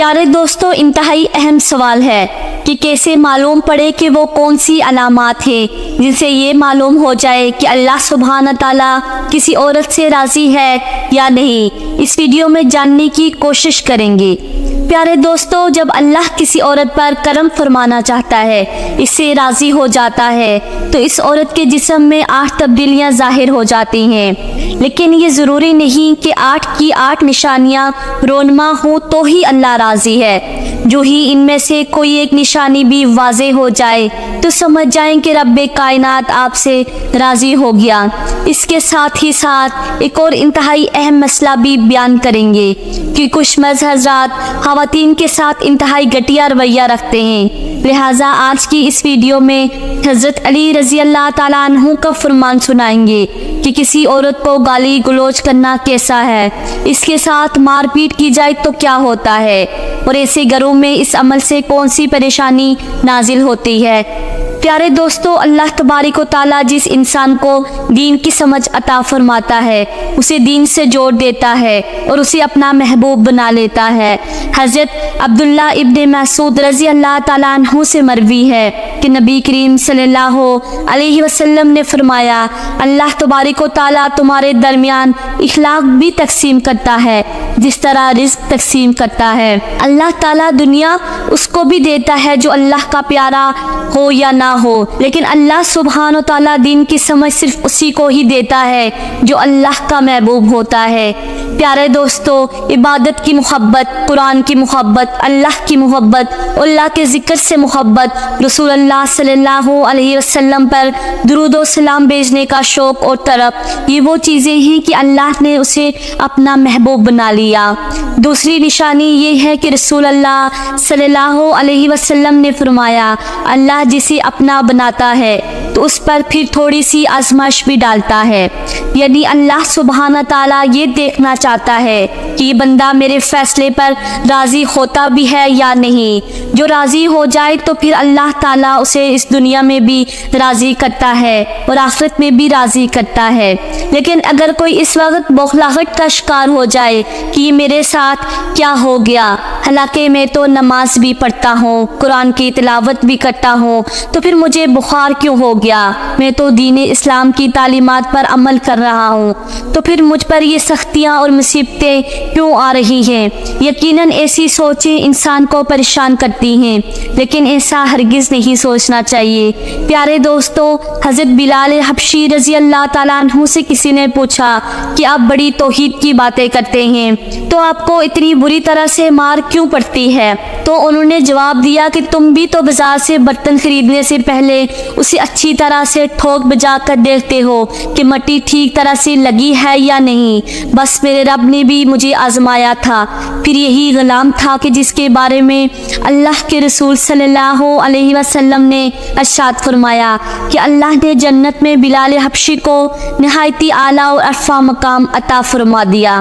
پیارے دوستو، انتہائی اہم سوال ہے کہ کیسے معلوم پڑے کہ وہ کون سی علامات ہیں جن سے یہ معلوم ہو جائے کہ اللہ سبحانہ تعالیٰ کسی عورت سے راضی ہے یا نہیں۔ اس ویڈیو میں جاننے کی کوشش کریں گے۔ پیارے دوستو، جب اللہ کسی عورت پر کرم فرمانا چاہتا ہے، اس سے راضی ہو جاتا ہے، تو اس عورت کے جسم میں 8 تبدیلیاں ظاہر ہو جاتی ہیں۔ لیکن یہ ضروری نہیں کہ 8 کی 8 نشانیاں رونما ہوں تو ہی اللہ راضی ہے۔ جو ہی ان میں سے کوئی ایک نشانی بھی واضح ہو جائے تو سمجھ جائیں کہ رب کائنات آپ سے راضی ہو گیا۔ اس کے ساتھ ہی ساتھ ایک اور انتہائی اہم مسئلہ بھی بیان کریں گے کہ کچھ مرد حضرات خواتین کے ساتھ انتہائی گھٹیا رویہ رکھتے ہیں۔ لہٰذا آج کی اس ویڈیو میں حضرت علی رضی اللہ تعالیٰ عنہ کا فرمان سنائیں گے کہ کسی عورت کو گالی گلوچ کرنا کیسا ہے، اس کے ساتھ مار پیٹ کی جائے تو کیا ہوتا ہے، اور ایسے گھروں میں اس عمل سے کون سی پریشانی نازل ہوتی ہے۔ پیارے دوستو، اللہ تبارک و تعالیٰ جس انسان کو دین کی سمجھ عطا فرماتا ہے، اسے دین سے جوڑ دیتا ہے اور اسے اپنا محبوب بنا لیتا ہے۔ حضرت عبداللہ ابن مسعود رضی اللہ تعالیٰ عنہ سے مروی ہے کہ نبی کریم صلی اللہ علیہ وسلم نے فرمایا، اللہ تبارک و تعالیٰ تمہارے درمیان اخلاق بھی تقسیم کرتا ہے جس طرح رزق تقسیم کرتا ہے۔ اللہ تعالیٰ دنیا اس کو بھی دیتا ہے جو اللہ کا پیارا ہو یا نہ ہو، لیکن اللہ سبحانہ و تعالیٰ دین کی سمجھ صرف اسی کو ہی دیتا ہے جو اللہ کا محبوب ہوتا ہے۔ پیارے دوستو، عبادت کی محبت، قرآن کی محبت، اللہ کی محبت، اللہ کے ذکر سے محبت، رسول اللہ صلی اللہ علیہ وسلم پر درود و سلام بھیجنے کا شوق اور طرب، یہ وہ چیزیں ہیں کہ اللہ نے اسے اپنا محبوب بنا لیا۔ دوسری نشانی یہ ہے کہ رسول اللہ صلی اللہ علیہ وسلم نے فرمایا، اللہ جسے اپنا بناتا ہے تو اس پر پھر تھوڑی سی آزمائش بھی ڈالتا ہے، یعنی اللہ سبحانہ تعالیٰ یہ دیکھنا چاہتا ہے کہ یہ بندہ میرے فیصلے پر راضی ہوتا بھی ہے یا نہیں۔ جو راضی ہو جائے تو پھر اللہ تعالیٰ اسے اس دنیا میں بھی راضی کرتا ہے اور آخرت میں بھی راضی کرتا ہے۔ لیکن اگر کوئی اس وقت بوکھلاہٹ کا شکار ہو جائے کہ یہ میرے ساتھ کیا ہو گیا، حالانکہ میں تو نماز بھی پڑھتا ہوں، قرآن کی تلاوت بھی کرتا ہوں، تو پھر مجھے بخار کیوں ہو گیا، میں تو دین اسلام کی تعلیمات پر عمل کر رہا ہوں، تو پھر مجھ پر یہ سختیاں اور مصیبتیں کیوں آ رہی ہیں۔ یقیناً ایسی سوچیں انسان کو پریشان کرتی ہیں، لیکن ایسا ہرگز نہیں سوچنا چاہیے۔ پیارے دوستو، حضرت بلال حبشی رضی اللہ تعالیٰ عنہ سے کسی نے پوچھا کہ آپ بڑی توحید کی باتیں کرتے ہیں تو آپ کو اتنی بری طرح سے مار کیوں پڑتی ہے؟ تو انہوں نے جواب دیا کہ تم بھی تو بازار سے برتن خریدنے سے پہلے اسے اچھی طرح سے ٹھوک بجا کر دیکھتے ہو کہ مٹی ٹھیک طرح سے لگی ہے یا نہیں۔ بس میرے رب نے بھی مجھے آزمایا تھا۔ پھر یہی غلام تھا کہ جس کے بارے میں اللہ کے رسول صلی اللہ علیہ وسلم نے ارشاد فرمایا کہ اللہ نے جنت میں بلال حبشی کو نہایتی اعلیٰ اور عرفہ مقام عطا فرما دیا۔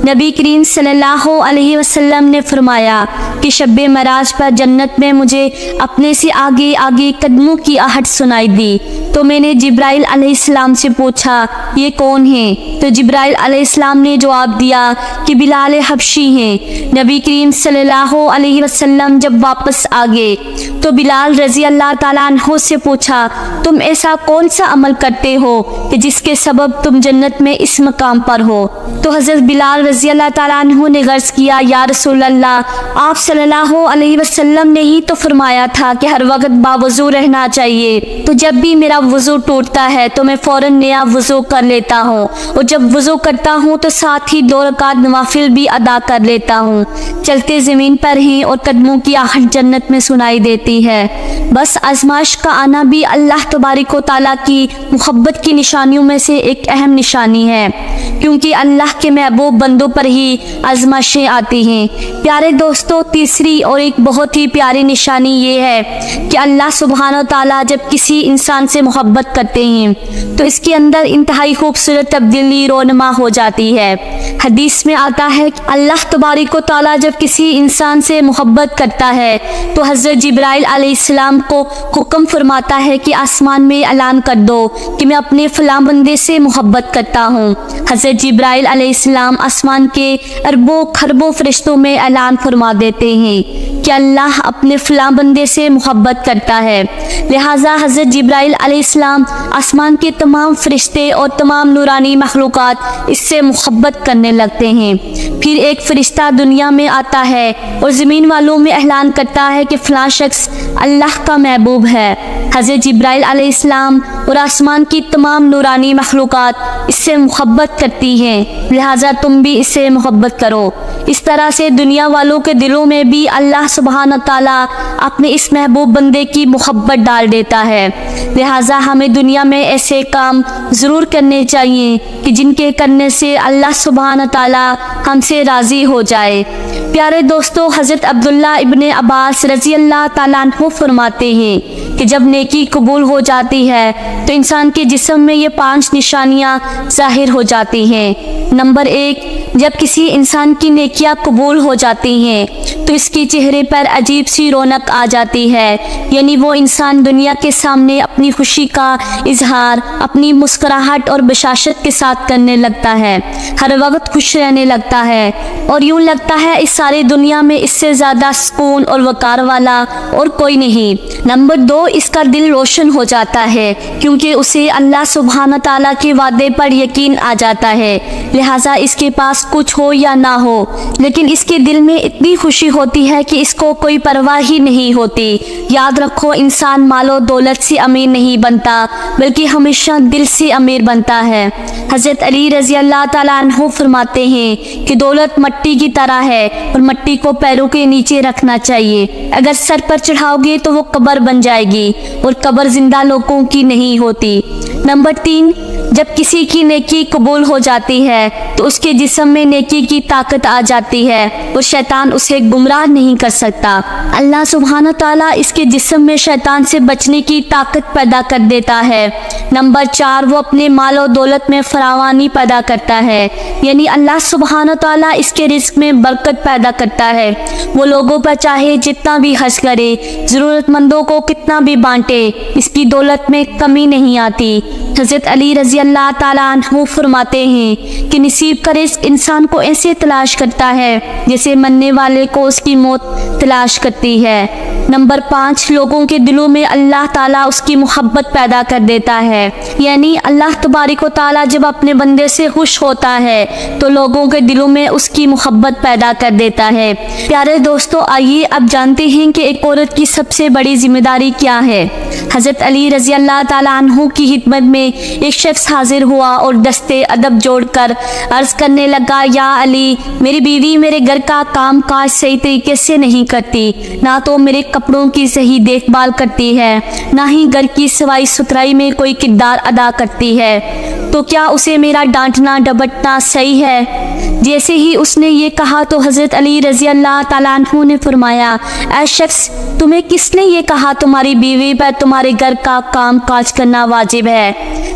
نبی کریم صلی اللہ علیہ وسلم نے فرمایا کہ شب معراج پر جنت میں مجھے اپنے سے آگے آگے قدموں کی آہٹ سنائی دی، تو میں نے جبرائیل علیہ السلام سے پوچھا یہ کون ہیں؟ تو جبرائیل علیہ السلام نے جواب دیا کہ بلال حبشی ہیں۔ نبی کریم صلی اللہ علیہ وسلم جب واپس آ گئے تو بلال رضی اللہ تعالیٰ عنہ سے پوچھا تم ایسا کون سا عمل کرتے ہو کہ جس کے سبب تم جنت میں اس مقام پر ہو؟ تو حضرت بلال رضی اللہ تعالیٰ عنہ نے غرض کیا، یا رسول اللہ، آپ صلی اللہ علیہ وسلم نے ہی تو فرمایا تھا کہ ہر وقت باوضو رہنا چاہیے، تو جب بھی میرا وضو ٹوٹتا ہے تو میں فوراً نیا وضو کر لیتا ہوں، اور جب وضو کرتا ہوں تو ساتھ ہی 2 رکعت نوافل بھی ادا کر لیتا ہوں۔ چلتے زمین پر ہیں اور قدموں کی آہٹ جنت میں سنائی دیتی ہے۔ بس آزمائش کا آنا بھی اللہ تبارک و تعالیٰ کی محبت کی نشانیوں میں سے ایک اہم نشانی ہے، کیونکہ اللہ کے محبوب بندوں پر ہی آزمائشیں آتی ہیں۔ پیارے دوستو، تیسری اور ایک بہت ہی پیاری نشانی یہ ہے کہ اللہ سبحانہ و تعالیٰ جب کسی انسان سے محبت کرتے ہیں تو اس کے اندر انتہائی خوبصورت تبدیلی رونما ہو جاتی ہے۔ حدیث میں آتا ہے کہ اللہ تبارک و تعالیٰ جب کسی انسان سے محبت کرتا ہے تو حضرت جبرائیل علیہ السلام کو حکم فرماتا ہے کہ آسمان میں اعلان کر دو کہ میں اپنے فلاں بندے سے محبت کرتا ہوں۔ حضرت جبرائیل علیہ السلام آسمان کے اربوں خربوں فرشتوں میں اعلان فرما دیتے ہیں کہ اللہ اپنے فلاں بندے سے محبت کرتا ہے، لہٰذا حضرت جبرائیل علیہ السلام آسمان کے تمام فرشتے اور تمام نورانی مخلوقات اس سے محبت کرنے لگتے ہیں۔ پھر ایک فرشتہ دنیا میں آتا ہے اور زمین والوں میں اعلان کرتا ہے کہ فلاں شخص اللہ کا محبوب ہے۔ حضرت جبرائیل علیہ السلام اور آسمان کی تمام نورانی مخلوقات اس سے محبت کرتی ہیں، لہٰذا تم بھی اس سے محبت کرو۔ اس طرح سے دنیا والوں کے دلوں میں بھی اللہ سبحانہ تعالیٰ اپنے اس محبوب بندے کی محبت ڈال دیتا ہے، لہٰذا ہمیں دنیا میں ایسے کام ضرور کرنے چاہیے کہ جن کے کرنے سے اللہ سبحانہ تعالیٰ ہم سے راضی ہو جائے۔ پیارے دوستو، حضرت عبداللہ ابن عباس رضی اللہ تعالیٰ عنہ فرماتے ہیں کہ جب نیکی قبول ہو جاتی ہے تو انسان کے جسم میں یہ 5 نشانیاں ظاہر ہو جاتی ہیں۔ نمبر 1، جب کسی انسان کی نیکیاں قبول ہو جاتی ہیں تو اس کے چہرے پر عجیب سی رونق آ جاتی ہے، یعنی وہ انسان دنیا کے سامنے اپنی خوشی کا اظہار اپنی مسکراہٹ اور بشاشت کے ساتھ کرنے لگتا ہے، ہر وقت خوش رہنے لگتا ہے اور یوں لگتا ہے اس ساری دنیا میں اس سے زیادہ سکون اور وقار والا اور کوئی نہیں۔ نمبر 2، اس کا دل روشن ہو جاتا ہے کیونکہ اسے اللہ سبحانہ تعالیٰ کے وعدے پر یقین آ جاتا ہے، لہٰذا اس کے پاس کچھ ہو یا نہ ہو لیکن اس کے دل میں اتنی خوشی ہوتی ہے کہ اس کو کوئی پرواہ ہی نہیں ہوتی۔ یاد رکھو، انسان مال و دولت سے امیر نہیں بنتا بلکہ ہمیشہ دل سے امیر بنتا ہے۔ حضرت علی رضی اللہ تعالیٰ عنہ فرماتے ہیں کہ دولت مٹی کی طرح ہے اور مٹی کو پیروں کے نیچے رکھنا چاہیے، اگر سر پر چڑھاؤ گے تو وہ قبر بن جائے گی اور قبر زندہ لوگوں کی نہیں ہوتی۔ نمبر 3، جب کسی کی نیکی قبول ہو جاتی ہے تو اس کے جسم میں نیکی کی طاقت آ جاتی ہے اور شیطان اسے گمراہ نہیں کر سکتا۔ اللہ سبحانہ تعالیٰ اس کے جسم میں شیطان سے بچنے کی طاقت پیدا کر دیتا ہے۔ نمبر 4، وہ اپنے مال و دولت میں فراوانی پیدا کرتا ہے، یعنی اللہ سبحانہ تعالیٰ اس کے رزق میں برکت پیدا کرتا ہے۔ وہ لوگوں پر چاہے جتنا بھی خرچ کرے، ضرورت مندوں کو کتنا بھی بانٹے، اس کی دولت میں کمی نہیں آتی۔ حضرت علی رضی اللہ تعالیٰ عنہ فرماتے ہیں کہ نصیب کا رزق انسان کو ایسے تلاش کرتا ہے جیسے مرنے والے کو اس کی موت تلاش کرتی ہے۔ نمبر 5، لوگوں کے دلوں میں اللہ تعالیٰ اس کی محبت پیدا کر دیتا ہے، یعنی اللہ تبارک و تعالیٰ جب اپنے بندے سے خوش ہوتا ہے تو لوگوں کے دلوں میں اس کی محبت پیدا کر دیتا ہے۔ پیارے دوستو، آئیے اب جانتے ہیں کہ ایک عورت کی سب سے بڑی ذمہ داری کیا ہے۔ حضرت علی رضی اللہ تعالیٰ عنہ کی خدمت میں ایک شخص حاضر ہوا اور دستے ادب جوڑ کر عرض کرنے لگا، یا علی، میری بیوی میرے گھر کا کام کاج صحیح طریقے سے نہیں کرتی، نہ تو میرے کپڑوں کی صحیح دیکھ بھال کرتی ہے، نہ ہی گھر کی صفائی ستھرائی میں کوئی کردار ادا کرتی ہے، تو کیا اسے میرا ڈانٹنا ڈپٹنا صحیح ہے؟ جیسے ہی اس نے یہ کہا تو حضرت علی رضی اللہ تعالیٰ عنہ نے فرمایا، اے شخص، تمہیں کس نے یہ کہا تمہاری بیوی پر تمہارے گھر کا کام کاج کرنا واجب ہے؟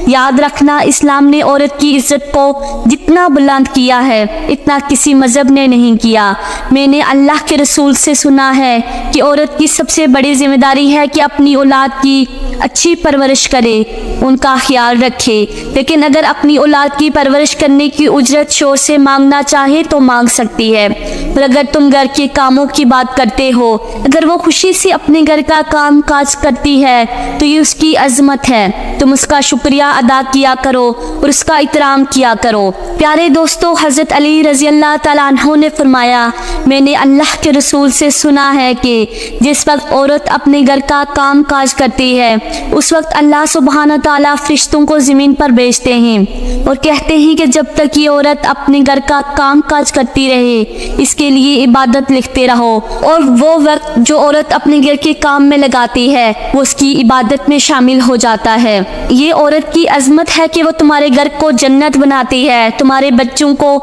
یاد رکھنا، اسلام نے عورت کی عزت کو جتنا بلند کیا ہے اتنا کسی مذہب نے نہیں کیا۔ میں نے اللہ کے رسول سے سنا ہے کہ عورت کی سب سے بڑی ذمہ داری ہے کہ اپنی اولاد کی اچھی پرورش کرے، ان کا خیال رکھے، لیکن اگر اپنی اولاد کی پرورش کرنے کی اجرت شوہر سے مانگنا چاہے تو مانگ سکتی ہے، اور اگر تم گھر کے کاموں کی بات کرتے ہو، اگر وہ خوشی سے اپنے گھر کا کام کاج کرتی ہے تو یہ اس کی عظمت ہے، تم اس کا شکریہ ادا کیا کرو اور اس کا احترام کیا کرو۔ پیارے دوستو، حضرت علی رضی اللہ تعالیٰ عنہ نے فرمایا، میں نے اللہ کے رسول سے سنا ہے کہ جس وقت عورت اپنے گھر کا کام کاج کرتی ہے اس وقت اللہ سبحانہ تعالیٰ فرشتوں کو زمین پر بھیجتے ہیں اور کہتے ہیں کہ جب تک یہ عورت اپنے گھر کا کام کاج کرتی رہے، اس کے کے لیے عبادت لکھتے رہو، اور وہ وقت جو عورت اپنے گھر کے کام میں لگاتی ہے وہ اس کی عبادت میں شامل ہو جاتا ہے۔ یہ عورت کی عظمت ہے کہ وہ تمہارے گھر کو جنت بناتی ہے، تمہارے بچوں کو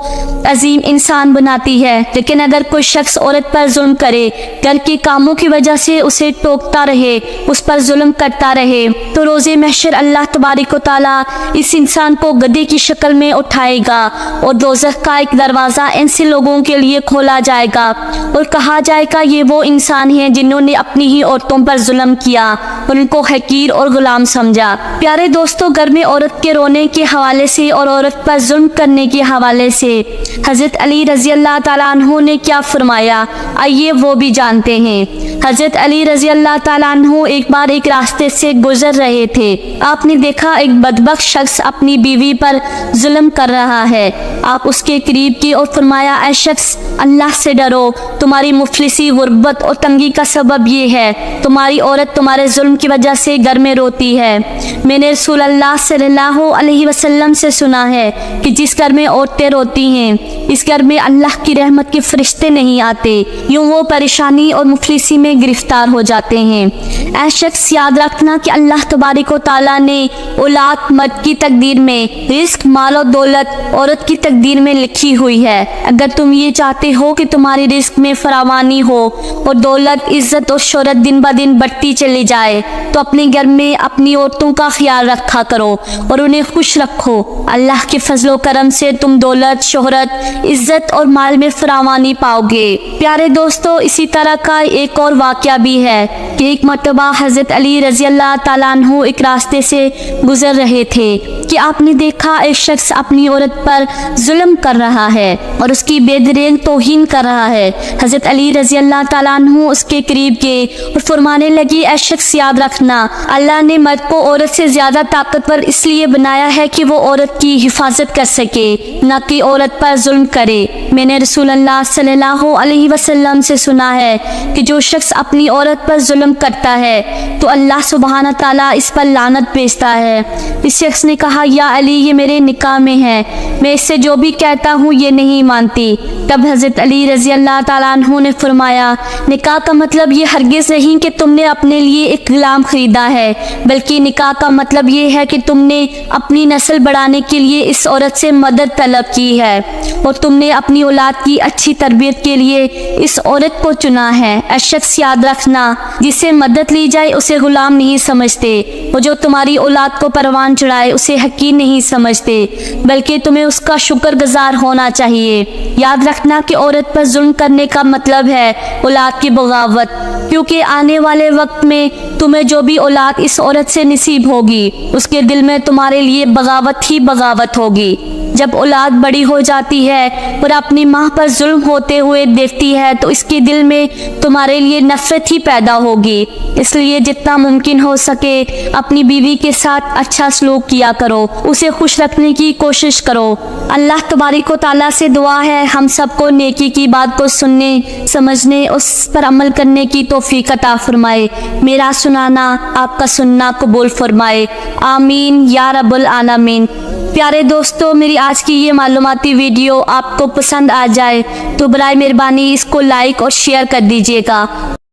عظیم انسان بناتی ہے۔ لیکن اگر کوئی شخص عورت پر ظلم کرے، گھر کے کاموں کی وجہ سے اسے ٹوکتا رہے، اس پر ظلم کرتا رہے، تو روز محشر اللہ تبارک و تعالیٰ اس انسان کو گدھے کی شکل میں اٹھائے گا اور دوزخ کا ایک دروازہ ایسے لوگوں کے لیے کھولا جائے گا اور کہا جائے گا یہ وہ انسان ہیں جنہوں نے اپنی ہی عورتوں پر ظلم کیا اور ان کو حقیر اور غلام سمجھا۔ پیارے دوستو، گھر میں عورت کے رونے کے حوالے سے اور عورت پر ظلم کرنے کے حوالے سے حضرت علی رضی اللہ تعالیٰ عنہ نے کیا فرمایا، آئیے وہ بھی جانتے ہیں۔ حضرت علی رضی اللہ تعالیٰ عنہ ایک بار ایک راستے سے گزر رہے تھے۔ آپ نے دیکھا ایک بدبخت شخص اپنی بیوی پر ظلم کر رہا ہے۔ آپ اس کے قریب کی اور فرمایا، اے شخص، اللہ سے ڈرو، تمہاری مفلسی، غربت اور تنگی کا سبب یہ ہے، تمہاری عورت تمہارے ظلم کی وجہ سے گھر میں روتی ہے۔ میں نے رسول اللہ صلی اللہ علیہ وسلم سے سنا ہے کہ جس گھر میں عورتیں روتی ہیں اس گھر میں اللہ کی رحمت کے فرشتے نہیں آتے، یوں وہ پریشانی اور مفلسی میں گرفتار ہو جاتے ہیں۔ اے شخص، یاد رکھنا کہ اللہ تبارک و تعالیٰ نے اولاد مرد کی تقدیر میں، رزق، مال و دولت عورت کی تقدیر میں لکھی ہوئی ہے۔ اگر تم یہ چاہتے ہو کہ تمہاری رزق میں فراوانی ہو اور دولت، عزت اور شہرت دن بہ دن بڑھتی چلی جائے تو اپنے گھر میں اپنی عورتوں کا خیال رکھا کرو اور انہیں خوش رکھو۔ اللہ کے فضل و کرم سے تم دولت، شہرت، عزت اور مال میں فراوانی پاؤ گے۔ پیارے دوستو، اسی طرح کا ایک اور واقعہ بھی ہے کہ ایک مرتبہ حضرت علی رضی اللہ تعالیٰ عنہ ایک راستے سے گزر رہے تھے کہ آپ نے دیکھا ایک شخص اپنی عورت پر ظلم کر رہا ہے اور اس کی بے دریغ توہین کر رہا ہے۔ حضرت علی رضی اللہ تعالیٰ عنہ اس کے قریب گئے اور فرمانے لگے، اے شخص، یاد رکھنا، اللہ نے مرد کو عورت سے زیادہ طاقتور اس لیے بنایا ہے کہ وہ عورت کی حفاظت کر سکے، نہ کہ عورت پر ظلم کرے۔ میں نے رسول اللہ صلی اللہ علیہ وسلم سے سنا ہے کہ جو شخص اپنی عورت پر ظلم کرتا ہے تو اللہ سبحانہ تعالیٰ اس پر لعنت بھیجتا ہے۔ اس شخص نے کہا، یا علی، یہ میرے نکاح میں ہے، میں اس سے جو بھی کہتا ہوں یہ نہیں مانتی۔ تب حضرت علی رضی اللہ تعالیٰ عنہ نے فرمایا، نکاح کا مطلب یہ ہرگز نہیں کہ تم نے اپنے لیے ایک غلام خریدا ہے، بلکہ نکاح کا مطلب یہ ہے کہ تم نے اپنی نسل بڑھانے کے لیے اس عورت سے مدد طلب کی ہے اور تم نے اپنی اولاد کی اچھی تربیت کے لیے اس عورت کو چنا ہے۔ اے شخص، یاد رکھنا، جس سے مدد لی جائے اسے غلام نہیں سمجھتے، اور جو تمہاری اولاد کو پروان چڑھائے اسے حقیر نہیں سمجھتے، بلکہ تمہیں اس کا شکر گزار ہونا چاہیے۔ یاد رکھنا کہ عورت پر ظلم کرنے کا مطلب ہے اولاد کی بغاوت، کیونکہ آنے والے وقت میں تمہیں جو بھی اولاد اس عورت سے نصیب ہوگی اس کے دل میں تمہارے لیے بغاوت ہی بغاوت ہوگی۔ جب اولاد بڑی ہو جاتی ہے اور اپنی ماں پر ظلم ہوتے ہوئے دیکھتی ہے تو اس کے دل میں تمہارے لیے نفرت ہی پیدا ہوگی۔ اس لیے جتنا ممکن ہو سکے اپنی بیوی کے ساتھ اچھا سلوک کیا کرو، اسے خوش رکھنے کی کوشش کرو۔ اللہ تبارک و تعالیٰ سے دعا ہے ہم سب کو نیکی کی بات کو سننے، سمجھنے، اس پر عمل کرنے کی توفیق عطا فرمائے۔ میرا سنانا آپ کا سننا قبول فرمائے، آمین یا رب العالمین۔ پیارے دوستو، میری آج کی یہ معلوماتی ویڈیو آپ کو پسند آ جائے تو برائے مہربانی اس کو لائک اور شیئر کر دیجیے گا